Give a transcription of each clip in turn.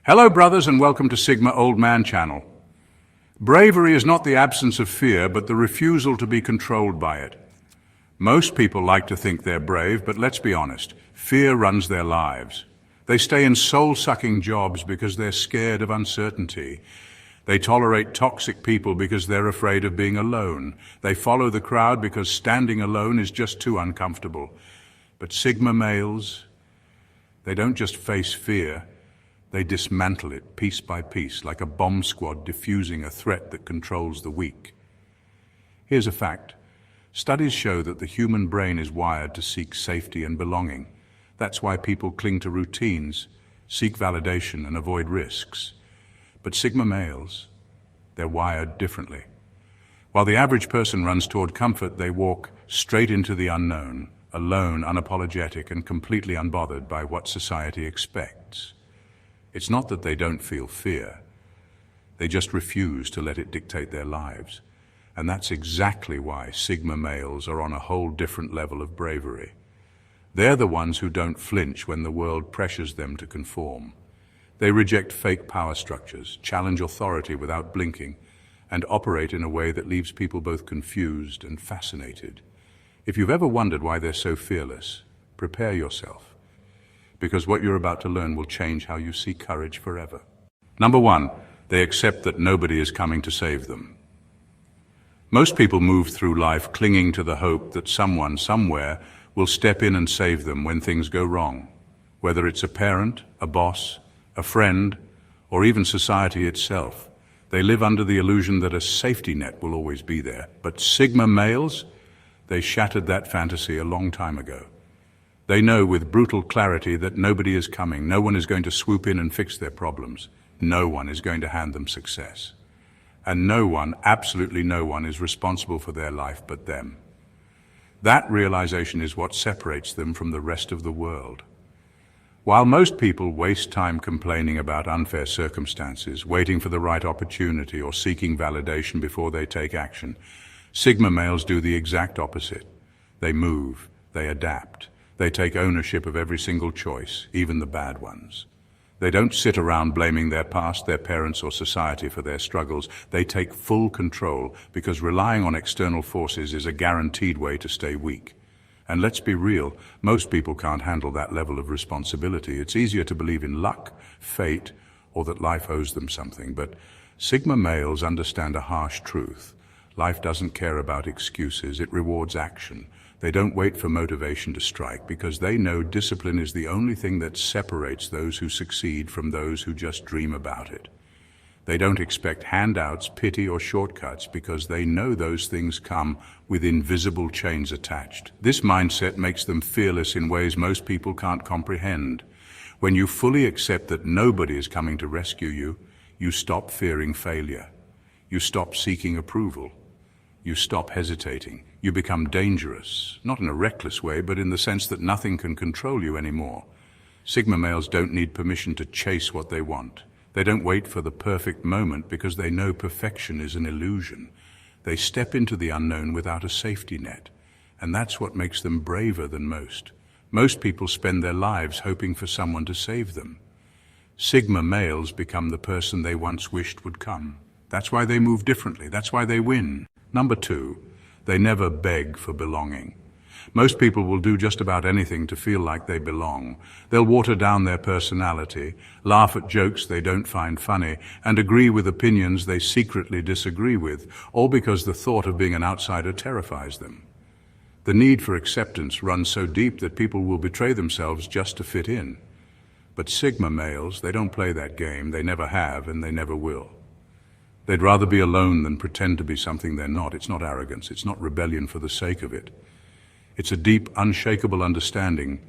Hello brothers and welcome to Sigma Old Man channel. Bravery is not the absence of fear, but the refusal to be controlled by it. Most people like to think they're brave, but let's be honest, fear runs their lives. They stay in soul-sucking jobs because they're scared of uncertainty. They tolerate toxic people because they're afraid of being alone. They follow the crowd because standing alone is just too uncomfortable. But Sigma males, they don't just face fear, they dismantle it piece by piece, like a bomb squad diffusing a threat that controls the weak. Here's a fact. Studies show that the human brain is wired to seek safety and belonging. That's why people cling to routines, seek validation, and avoid risks. But Sigma males, they're wired differently. While the average person runs toward comfort, they walk straight into the unknown, alone, unapologetic, and completely unbothered by what society expects. It's not that they don't feel fear. They just refuse to let it dictate their lives. And that's exactly why Sigma males are on a whole different level of bravery. They're the ones who don't flinch when the world pressures them to conform. They reject fake power structures, challenge authority without blinking, and operate in a way that leaves people both confused and fascinated. If you've ever wondered why they're so fearless, prepare yourself, because what you're about to learn will change how you see courage forever. Number one, they accept that nobody is coming to save them. Most people move through life clinging to the hope that someone, somewhere, will step in and save them when things go wrong. Whether it's a parent, a boss, a friend, or even society itself, they live under the illusion that a safety net will always be there. But Sigma males, they shattered that fantasy a long time ago. They know with brutal clarity that nobody is coming. No one is going to swoop in and fix their problems. No one is going to hand them success. And no one, absolutely no one, is responsible for their life but them. That realization is what separates them from the rest of the world. While most people waste time complaining about unfair circumstances, waiting for the right opportunity, or seeking validation before they take action, Sigma males do the exact opposite. They move, they adapt. They take ownership of every single choice, even the bad ones. They don't sit around blaming their past, their parents, or society for their struggles. They take full control, because relying on external forces is a guaranteed way to stay weak. And let's be real, most people can't handle that level of responsibility. It's easier to believe in luck, fate, or that life owes them something. But Sigma males understand a harsh truth. Life doesn't care about excuses, it rewards action. They don't wait for motivation to strike, because they know discipline is the only thing that separates those who succeed from those who just dream about it. They don't expect handouts, pity, or shortcuts, because they know those things come with invisible chains attached. This mindset makes them fearless in ways most people can't comprehend. When you fully accept that nobody is coming to rescue you, you stop fearing failure. You stop seeking approval. You stop hesitating. You become dangerous, not in a reckless way, but in the sense that nothing can control you anymore. Sigma males don't need permission to chase what they want. They don't wait for the perfect moment because they know perfection is an illusion. They step into the unknown without a safety net, and that's what makes them braver than most. Most people spend their lives hoping for someone to save them. Sigma males become the person they once wished would come. That's why they move differently. That's why they win. Number two, they never beg for belonging. Most people will do just about anything to feel like they belong. They'll water down their personality, laugh at jokes they don't find funny, and agree with opinions they secretly disagree with, all because the thought of being an outsider terrifies them. The need for acceptance runs so deep that people will betray themselves just to fit in. But Sigma males, they don't play that game. They never have, and they never will. They'd rather be alone than pretend to be something they're not. It's not arrogance. It's not rebellion for the sake of it. It's a deep, unshakable understanding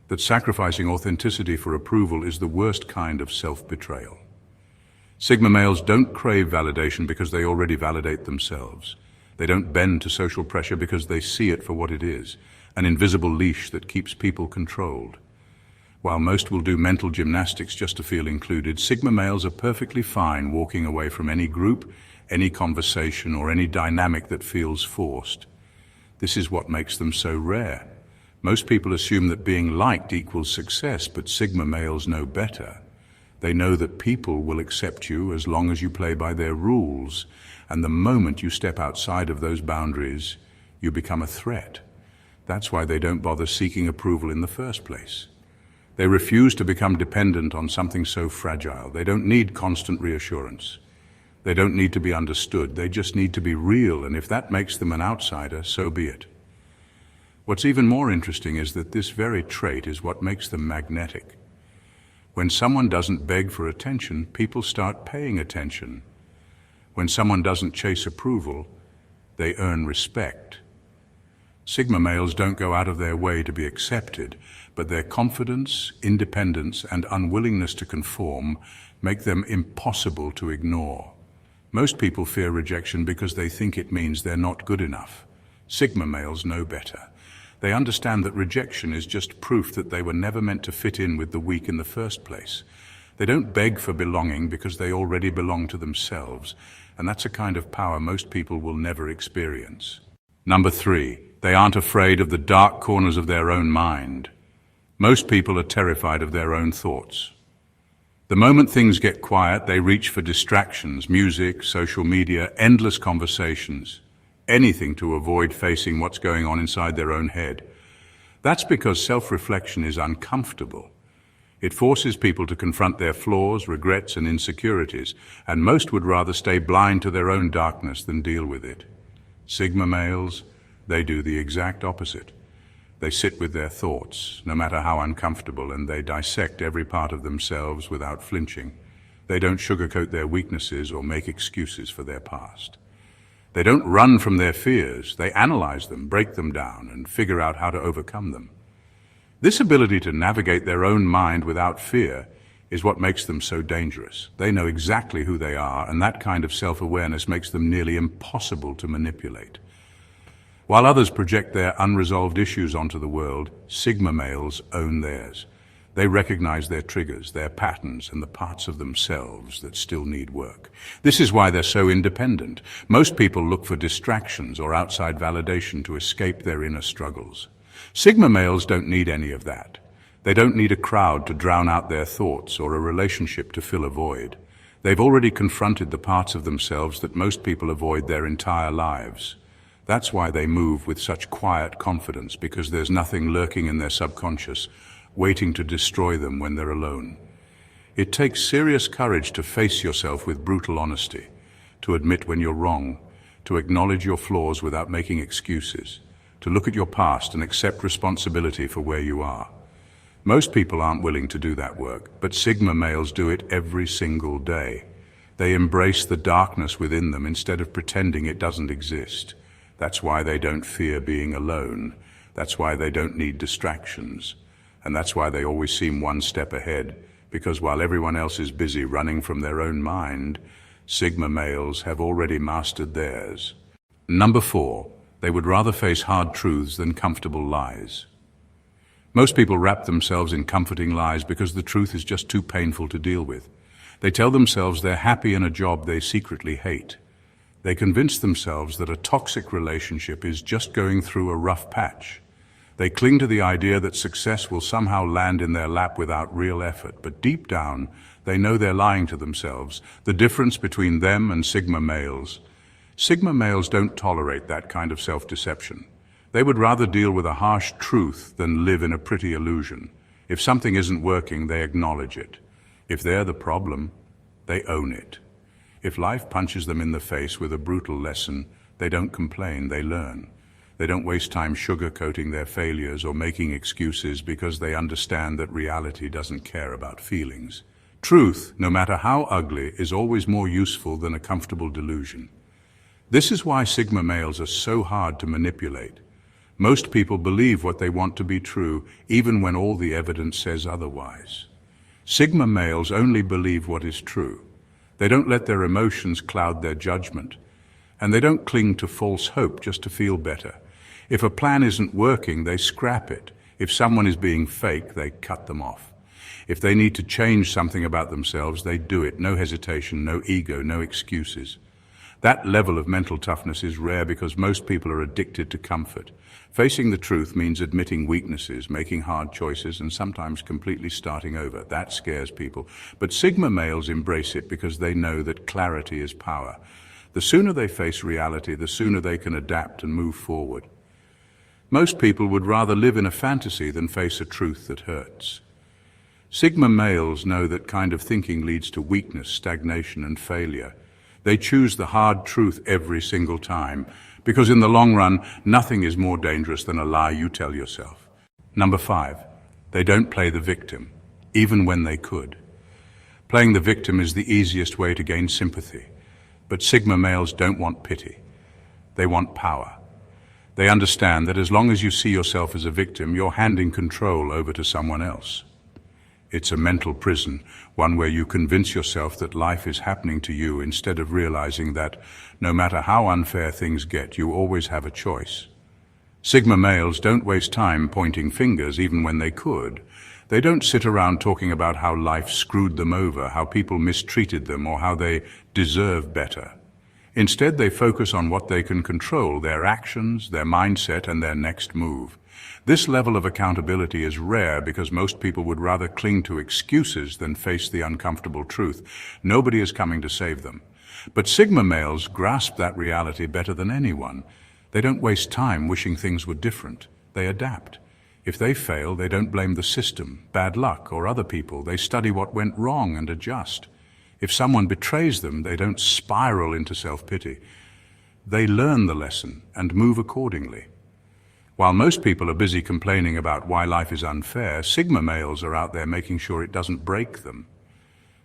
that sacrificing authenticity for approval is the worst kind of self-betrayal. Sigma males don't crave validation because they already validate themselves. They don't bend to social pressure because they see it for what it is, an invisible leash that keeps people controlled. While most will do mental gymnastics just to feel included, Sigma males are perfectly fine walking away from any group, any conversation, or any dynamic that feels forced. This is what makes them so rare. Most people assume that being liked equals success, but Sigma males know better. They know that people will accept you as long as you play by their rules, and the moment you step outside of those boundaries, you become a threat. That's why they don't bother seeking approval in the first place. They refuse to become dependent on something so fragile. They don't need constant reassurance. They don't need to be understood. They just need to be real, and if that makes them an outsider, so be it. What's even more interesting is that this very trait is what makes them magnetic. When someone doesn't beg for attention, people start paying attention. When someone doesn't chase approval, they earn respect. Sigma males don't go out of their way to be accepted, but their confidence, independence, and unwillingness to conform make them impossible to ignore. Most people fear rejection because they think it means they're not good enough. Sigma males know better. They understand that rejection is just proof that they were never meant to fit in with the weak in the first place. They don't beg for belonging because they already belong to themselves, and that's a kind of power most people will never experience. Number 3, they aren't afraid of the dark corners of their own mind. Most people are terrified of their own thoughts. The moment things get quiet, they reach for distractions, music, social media, endless conversations, anything to avoid facing what's going on inside their own head. That's because self-reflection is uncomfortable. It forces people to confront their flaws, regrets, and insecurities, and most would rather stay blind to their own darkness than deal with it. Sigma males, they do the exact opposite. They sit with their thoughts, no matter how uncomfortable, and they dissect every part of themselves without flinching. They don't sugarcoat their weaknesses or make excuses for their past. They don't run from their fears. They analyze them, break them down, and figure out how to overcome them. This ability to navigate their own mind without fear is what makes them so dangerous. They know exactly who they are, and that kind of self-awareness makes them nearly impossible to manipulate. While others project their unresolved issues onto the world, Sigma males own theirs. They recognize their triggers, their patterns, and the parts of themselves that still need work. This is why they're so independent. Most people look for distractions or outside validation to escape their inner struggles. Sigma males don't need any of that. They don't need a crowd to drown out their thoughts or a relationship to fill a void. They've already confronted the parts of themselves that most people avoid their entire lives. That's why they move with such quiet confidence, because there's nothing lurking in their subconscious, waiting to destroy them when they're alone. It takes serious courage to face yourself with brutal honesty, to admit when you're wrong, to acknowledge your flaws without making excuses, to look at your past and accept responsibility for where you are. Most people aren't willing to do that work, but Sigma males do it every single day. They embrace the darkness within them instead of pretending it doesn't exist. That's why they don't fear being alone. That's why they don't need distractions. And that's why they always seem one step ahead, because while everyone else is busy running from their own mind, Sigma males have already mastered theirs. Number 4, they would rather face hard truths than comfortable lies. Most people wrap themselves in comforting lies because the truth is just too painful to deal with. They tell themselves they're happy in a job they secretly hate. They convince themselves that a toxic relationship is just going through a rough patch. They cling to the idea that success will somehow land in their lap without real effort, but deep down, they know they're lying to themselves. The difference between them and Sigma males don't tolerate that kind of self-deception. They would rather deal with a harsh truth than live in a pretty illusion. If something isn't working, they acknowledge it. If they're the problem, they own it. If life punches them in the face with a brutal lesson, they don't complain, they learn. They don't waste time sugarcoating their failures or making excuses because they understand that reality doesn't care about feelings. Truth, no matter how ugly, is always more useful than a comfortable delusion. This is why Sigma males are so hard to manipulate. Most people believe what they want to be true, even when all the evidence says otherwise. Sigma males only believe what is true. They don't let their emotions cloud their judgment, and they don't cling to false hope just to feel better. If a plan isn't working, they scrap it. If someone is being fake, they cut them off. If they need to change something about themselves, they do it. No hesitation, no ego, no excuses. That level of mental toughness is rare because most people are addicted to comfort. Facing the truth means admitting weaknesses, making hard choices, and sometimes completely starting over. That scares people. But Sigma males embrace it because they know that clarity is power. The sooner they face reality, the sooner they can adapt and move forward. Most people would rather live in a fantasy than face a truth that hurts. Sigma males know that kind of thinking leads to weakness, stagnation, and failure. They choose the hard truth every single time, because in the long run, nothing is more dangerous than a lie you tell yourself. Number 5, they don't play the victim, even when they could. Playing the victim is the easiest way to gain sympathy, but Sigma males don't want pity. They want power. They understand that as long as you see yourself as a victim, you're handing control over to someone else. It's a mental prison, one where you convince yourself that life is happening to you instead of realizing that, no matter how unfair things get, you always have a choice. Sigma males don't waste time pointing fingers even when they could. They don't sit around talking about how life screwed them over, how people mistreated them, or how they deserve better. Instead, they focus on what they can control, their actions, their mindset, and their next move. This level of accountability is rare because most people would rather cling to excuses than face the uncomfortable truth. Nobody is coming to save them. But Sigma males grasp that reality better than anyone. They don't waste time wishing things were different. They adapt. If they fail, they don't blame the system, bad luck, or other people. They study what went wrong and adjust. If someone betrays them, they don't spiral into self-pity. They learn the lesson and move accordingly. While most people are busy complaining about why life is unfair, Sigma males are out there making sure it doesn't break them.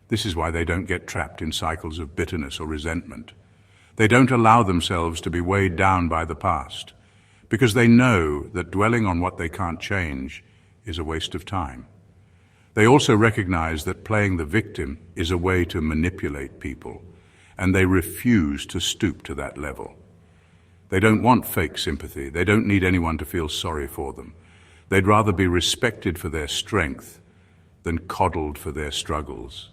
This is why they don't get trapped in cycles of bitterness or resentment. They don't allow themselves to be weighed down by the past, because they know that dwelling on what they can't change is a waste of time. They also recognize that playing the victim is a way to manipulate people, and they refuse to stoop to that level. They don't want fake sympathy. They don't need anyone to feel sorry for them. They'd rather be respected for their strength than coddled for their struggles.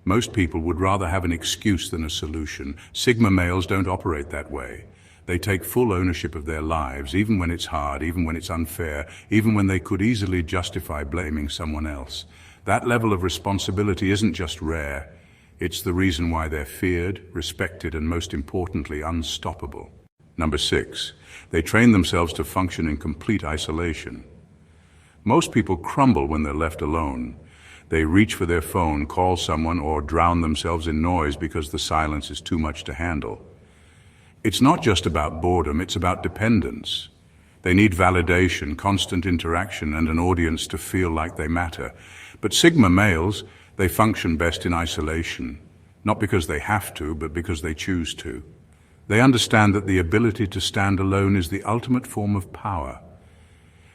Most people would rather have an excuse than a solution. Sigma males don't operate that way. They take full ownership of their lives, even when it's hard, even when it's unfair, even when they could easily justify blaming someone else. That level of responsibility isn't just rare. It's the reason why they're feared, respected, and most importantly, unstoppable. Number 6, they train themselves to function in complete isolation. Most people crumble when they're left alone. They reach for their phone, call someone, or drown themselves in noise because the silence is too much to handle. It's not just about boredom, it's about dependence. They need validation, constant interaction, and an audience to feel like they matter. But Sigma males, they function best in isolation, not because they have to, but because they choose to. They understand that the ability to stand alone is the ultimate form of power.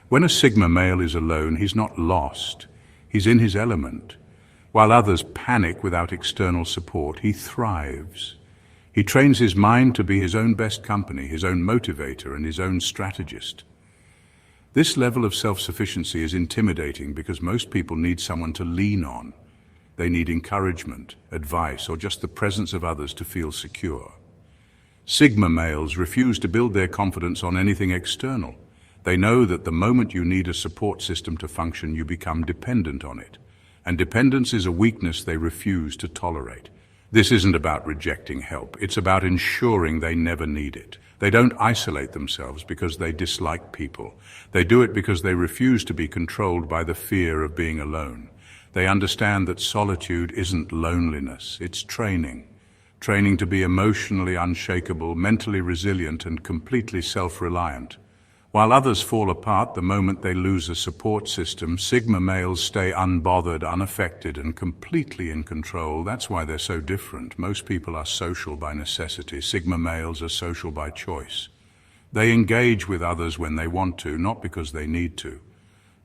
When a Sigma male is alone, he's not lost. He's in his element. While others panic without external support, he thrives. He trains his mind to be his own best company, his own motivator, and his own strategist. This level of self-sufficiency is intimidating because most people need someone to lean on. They need encouragement, advice, or just the presence of others to feel secure. Sigma males refuse to build their confidence on anything external. They know that the moment you need a support system to function, you become dependent on it. And dependence is a weakness they refuse to tolerate. This isn't about rejecting help. It's about ensuring they never need it. They don't isolate themselves because they dislike people. They do it because they refuse to be controlled by the fear of being alone. They understand that solitude isn't loneliness, it's training. Training to be emotionally unshakable, mentally resilient, and completely self-reliant. While others fall apart the moment they lose a support system, Sigma males stay unbothered, unaffected, and completely in control. That's why they're so different. Most people are social by necessity. Sigma males are social by choice. They engage with others when they want to, not because they need to.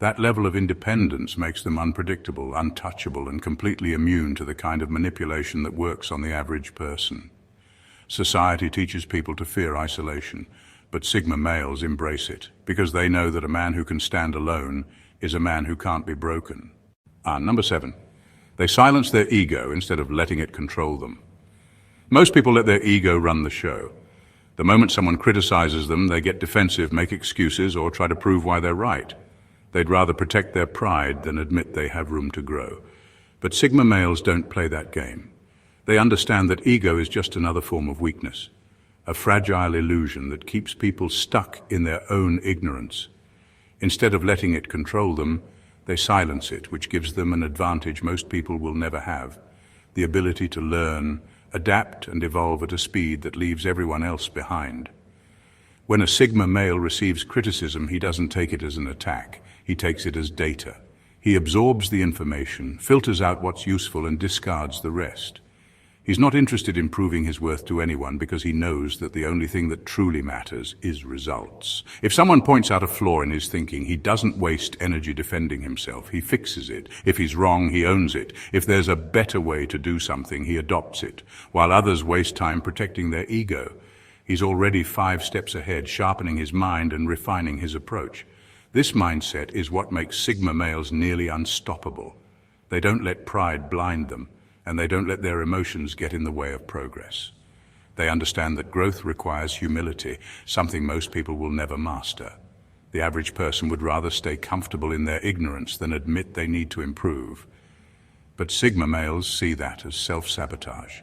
That level of independence makes them unpredictable, untouchable, and completely immune to the kind of manipulation that works on the average person. Society teaches people to fear isolation, but Sigma males embrace it, because they know that a man who can stand alone is a man who can't be broken. Number 7, they silence their ego instead of letting it control them. Most people let their ego run the show. The moment someone criticizes them, they get defensive, make excuses, or try to prove why they're right. They'd rather protect their pride than admit they have room to grow. But Sigma males don't play that game. They understand that ego is just another form of weakness, a fragile illusion that keeps people stuck in their own ignorance. Instead of letting it control them, they silence it, which gives them an advantage most people will never have, the ability to learn, adapt, and evolve at a speed that leaves everyone else behind. When a Sigma male receives criticism, he doesn't take it as an attack. He takes it as data. He absorbs the information, filters out what's useful, and discards the rest. He's not interested in proving his worth to anyone because he knows that the only thing that truly matters is results. If someone points out a flaw in his thinking, he doesn't waste energy defending himself. He fixes it. If he's wrong, he owns it. If there's a better way to do something, he adopts it. While others waste time protecting their ego, he's already 5 steps ahead, sharpening his mind and refining his approach. This mindset is what makes Sigma males nearly unstoppable. They don't let pride blind them, and they don't let their emotions get in the way of progress. They understand that growth requires humility, something most people will never master. The average person would rather stay comfortable in their ignorance than admit they need to improve. But Sigma males see that as self-sabotage.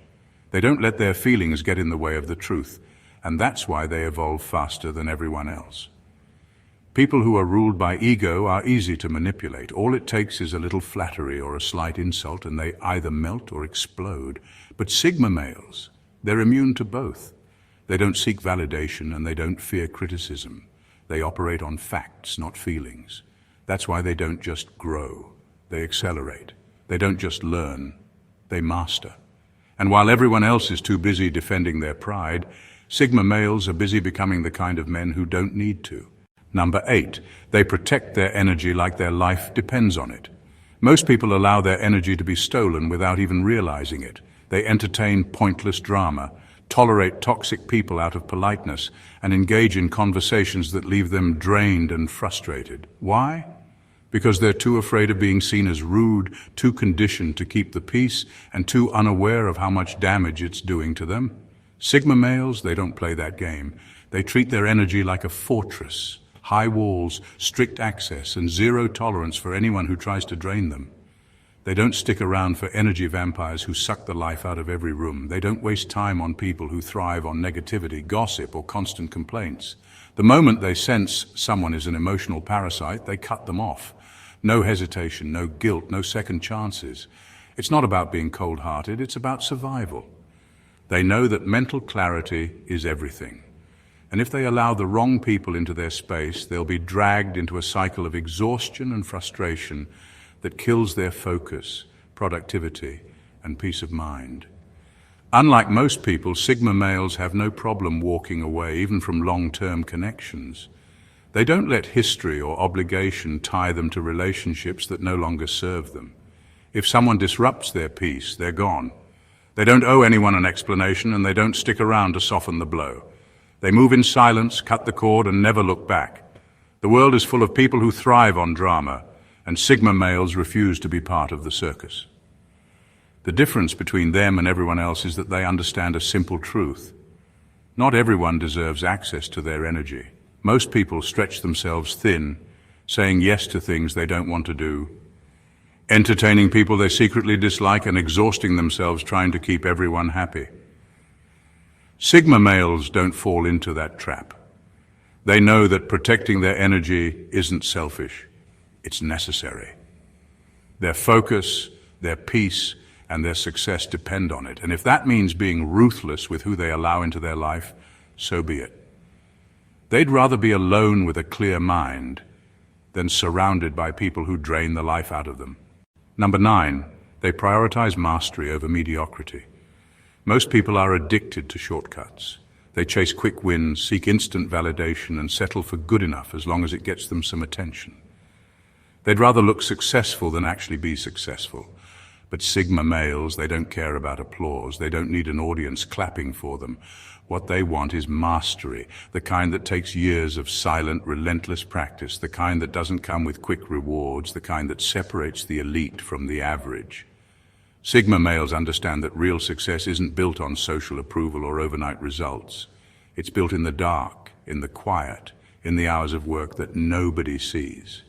They don't let their feelings get in the way of the truth, and that's why they evolve faster than everyone else. People who are ruled by ego are easy to manipulate. All it takes is a little flattery or a slight insult, and they either melt or explode. But Sigma males, they're immune to both. They don't seek validation and they don't fear criticism. They operate on facts, not feelings. That's why they don't just grow, they accelerate. They don't just learn, they master. And while everyone else is too busy defending their pride, Sigma males are busy becoming the kind of men who don't need to. Number 8, they protect their energy like their life depends on it. Most people allow their energy to be stolen without even realizing it. They entertain pointless drama, tolerate toxic people out of politeness, and engage in conversations that leave them drained and frustrated. Why? Because they're too afraid of being seen as rude, too conditioned to keep the peace, and too unaware of how much damage it's doing to them. Sigma males, they don't play that game. They treat their energy like a fortress. High walls, strict access, and zero tolerance for anyone who tries to drain them. They don't stick around for energy vampires who suck the life out of every room. They don't waste time on people who thrive on negativity, gossip, or constant complaints. The moment they sense someone is an emotional parasite, they cut them off. No hesitation, no guilt, no second chances. It's not about being cold-hearted, it's about survival. They know that mental clarity is everything. And if they allow the wrong people into their space, they'll be dragged into a cycle of exhaustion and frustration that kills their focus, productivity, and peace of mind. Unlike most people, Sigma males have no problem walking away, even from long-term connections. They don't let history or obligation tie them to relationships that no longer serve them. If someone disrupts their peace, they're gone. They don't owe anyone an explanation, and they don't stick around to soften the blow. They move in silence, cut the cord, and never look back. The world is full of people who thrive on drama, and Sigma males refuse to be part of the circus. The difference between them and everyone else is that they understand a simple truth. Not everyone deserves access to their energy. Most people stretch themselves thin, saying yes to things they don't want to do, entertaining people they secretly dislike, and exhausting themselves trying to keep everyone happy. Sigma males don't fall into that trap. They know that protecting their energy isn't selfish, it's necessary. Their focus, their peace, and their success depend on it. And if that means being ruthless with who they allow into their life, so be it. They'd rather be alone with a clear mind than surrounded by people who drain the life out of them. Number 9, they prioritize mastery over mediocrity. Most people are addicted to shortcuts. They chase quick wins, seek instant validation, and settle for good enough as long as it gets them some attention. They'd rather look successful than actually be successful. But Sigma males, they don't care about applause. They don't need an audience clapping for them. What they want is mastery, the kind that takes years of silent, relentless practice, the kind that doesn't come with quick rewards, the kind that separates the elite from the average. Sigma males understand that real success isn't built on social approval or overnight results. It's built in the dark, in the quiet, in the hours of work that nobody sees.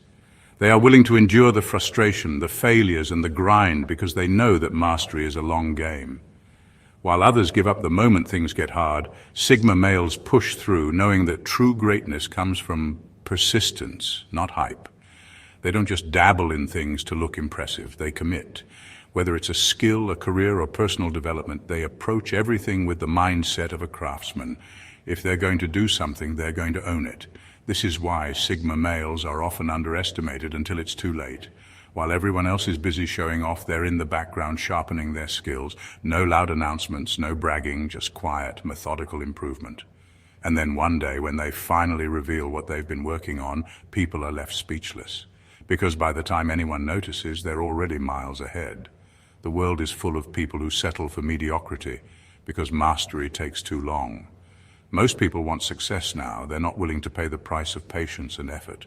They are willing to endure the frustration, the failures, and the grind because they know that mastery is a long game. While others give up the moment things get hard, Sigma males push through, knowing that true greatness comes from persistence, not hype. They don't just dabble in things to look impressive, they commit. Whether it's a skill, a career, or personal development, they approach everything with the mindset of a craftsman. If they're going to do something, they're going to own it. This is why Sigma males are often underestimated until it's too late. While everyone else is busy showing off, they're in the background sharpening their skills. No loud announcements, no bragging, just quiet, methodical improvement. And then one day, when they finally reveal what they've been working on, people are left speechless. Because by the time anyone notices, they're already miles ahead. The world is full of people who settle for mediocrity because mastery takes too long. Most people want success now. They're not willing to pay the price of patience and effort.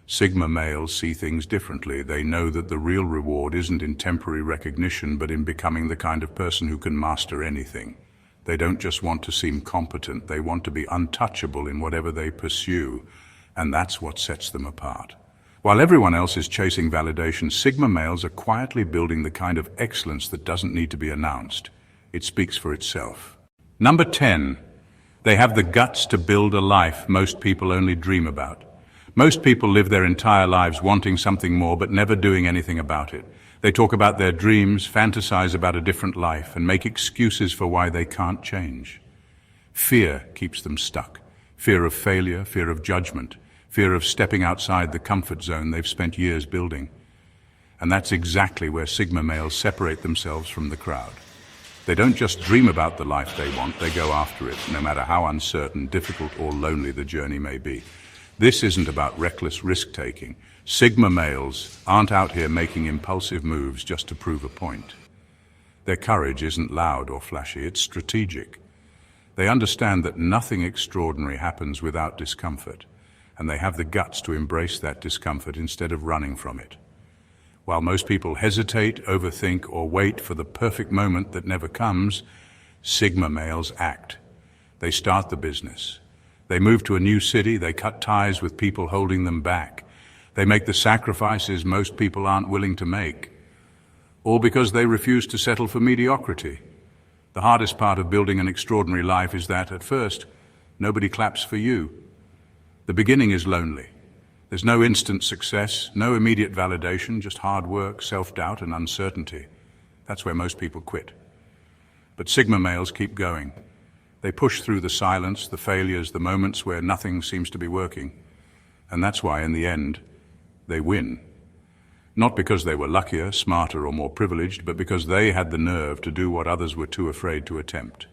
Sigma males see things differently. They know that the real reward isn't in temporary recognition, but in becoming the kind of person who can master anything. They don't just want to seem competent, they want to be untouchable in whatever they pursue, and that's what sets them apart. While everyone else is chasing validation, Sigma males are quietly building the kind of excellence that doesn't need to be announced. It speaks for itself. Number 10. They have the guts to build a life most people only dream about. Most people live their entire lives wanting something more but never doing anything about it. They talk about their dreams, fantasize about a different life, and make excuses for why they can't change. Fear keeps them stuck. Fear of failure, fear of judgment, fear of stepping outside the comfort zone they've spent years building. And that's exactly where Sigma males separate themselves from the crowd. They don't just dream about the life they want, they go after it, no matter how uncertain, difficult, or lonely the journey may be. This isn't about reckless risk-taking. Sigma males aren't out here making impulsive moves just to prove a point. Their courage isn't loud or flashy, it's strategic. They understand that nothing extraordinary happens without discomfort, and they have the guts to embrace that discomfort instead of running from it. While most people hesitate, overthink, or wait for the perfect moment that never comes, Sigma males act. They start the business. They move to a new city, they cut ties with people holding them back. They make the sacrifices most people aren't willing to make, all because they refuse to settle for mediocrity. The hardest part of building an extraordinary life is that, at first, nobody claps for you. The beginning is lonely. There's no instant success, no immediate validation, just hard work, self-doubt, and uncertainty. That's where most people quit. But Sigma males keep going. They push through the silence, the failures, the moments where nothing seems to be working. And that's why, in the end, they win. Not because they were luckier, smarter, or more privileged, but because they had the nerve to do what others were too afraid to attempt.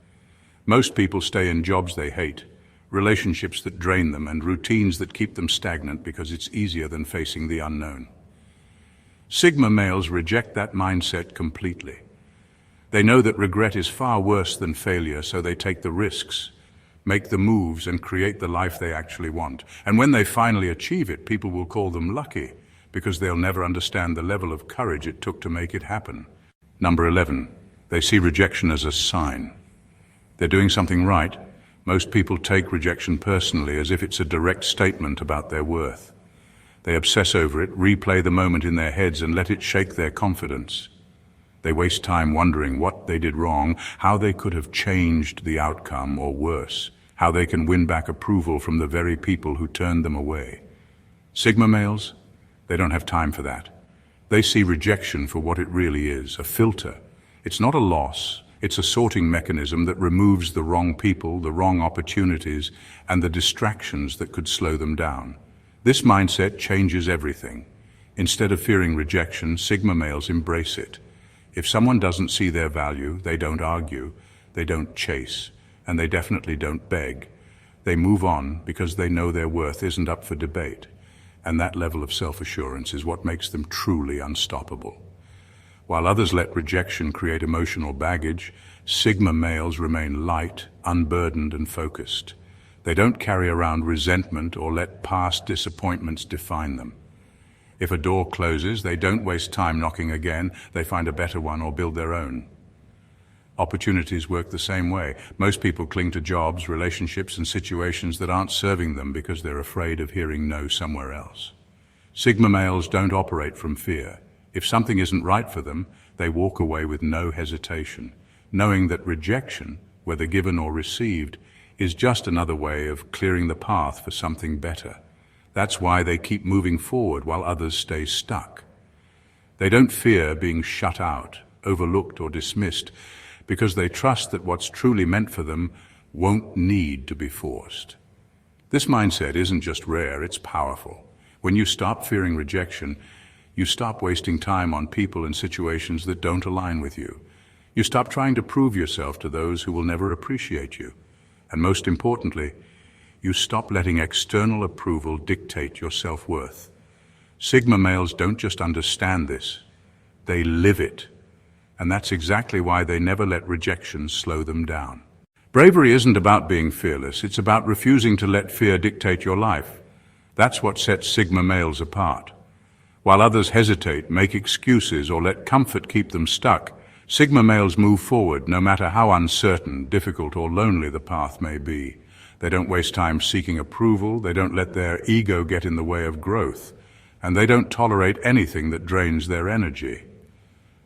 Most people stay in jobs they hate, relationships that drain them, and routines that keep them stagnant because it's easier than facing the unknown. Sigma males reject that mindset completely. They know that regret is far worse than failure, so they take the risks, make the moves, and create the life they actually want. And when they finally achieve it, people will call them lucky, because they'll never understand the level of courage it took to make it happen. Number 11, they see rejection as a sign. They're doing something right. Most people take rejection personally, as if it's a direct statement about their worth. They obsess over it, replay the moment in their heads, and let it shake their confidence. They waste time wondering what they did wrong, how they could have changed the outcome, or worse, how they can win back approval from the very people who turned them away. Sigma males, they don't have time for that. They see rejection for what it really is, a filter. It's not a loss. It's a sorting mechanism that removes the wrong people, the wrong opportunities, and the distractions that could slow them down. This mindset changes everything. Instead of fearing rejection, Sigma males embrace it. If someone doesn't see their value, they don't argue, they don't chase, and they definitely don't beg. They move on because they know their worth isn't up for debate. And that level of self-assurance is what makes them truly unstoppable. While others let rejection create emotional baggage, Sigma males remain light, unburdened, and focused. They don't carry around resentment or let past disappointments define them. If a door closes, they don't waste time knocking again. They find a better one or build their own. Opportunities work the same way. Most people cling to jobs, relationships, and situations that aren't serving them because they're afraid of hearing no somewhere else. Sigma males don't operate from fear. If something isn't right for them, they walk away with no hesitation, knowing that rejection, whether given or received, is just another way of clearing the path for something better. That's why they keep moving forward while others stay stuck. They don't fear being shut out, overlooked, or dismissed because they trust that what's truly meant for them won't need to be forced. This mindset isn't just rare, it's powerful. When you stop fearing rejection, you stop wasting time on people and situations that don't align with you. You stop trying to prove yourself to those who will never appreciate you. And most importantly, you stop letting external approval dictate your self-worth. Sigma males don't just understand this, they live it. And that's exactly why they never let rejection slow them down. Bravery isn't about being fearless, it's about refusing to let fear dictate your life. That's what sets Sigma males apart. While others hesitate, make excuses, or let comfort keep them stuck, Sigma males move forward no matter how uncertain, difficult, or lonely the path may be. They don't waste time seeking approval, they don't let their ego get in the way of growth, and they don't tolerate anything that drains their energy.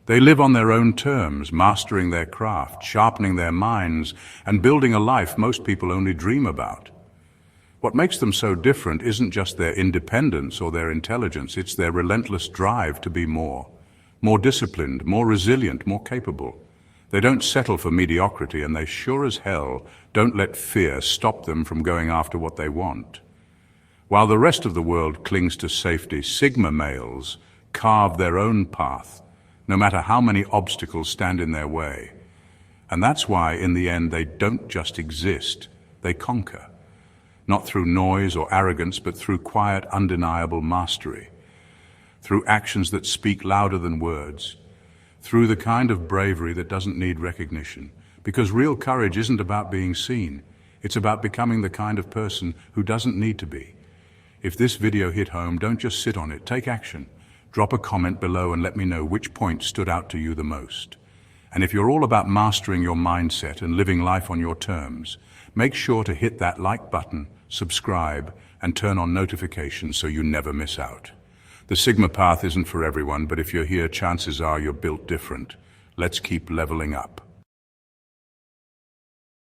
They live on their own terms, mastering their craft, sharpening their minds, and building a life most people only dream about. What makes them so different isn't just their independence or their intelligence, it's their relentless drive to be more disciplined, more resilient, more capable. They don't settle for mediocrity, and they sure as hell don't let fear stop them from going after what they want. While the rest of the world clings to safety, Sigma males carve their own path, no matter how many obstacles stand in their way. And that's why, in the end, they don't just exist, they conquer. Not through noise or arrogance, but through quiet, undeniable mastery. Through actions that speak louder than words. Through the kind of bravery that doesn't need recognition. Because real courage isn't about being seen. It's about becoming the kind of person who doesn't need to be. If this video hit home, don't just sit on it, take action. Drop a comment below and let me know which point stood out to you the most. And if you're all about mastering your mindset and living life on your terms, make sure to hit that like button, subscribe, and turn on notifications so you never miss out. The Sigma path isn't for everyone, but if you're here, chances are you're built different. Let's keep leveling up.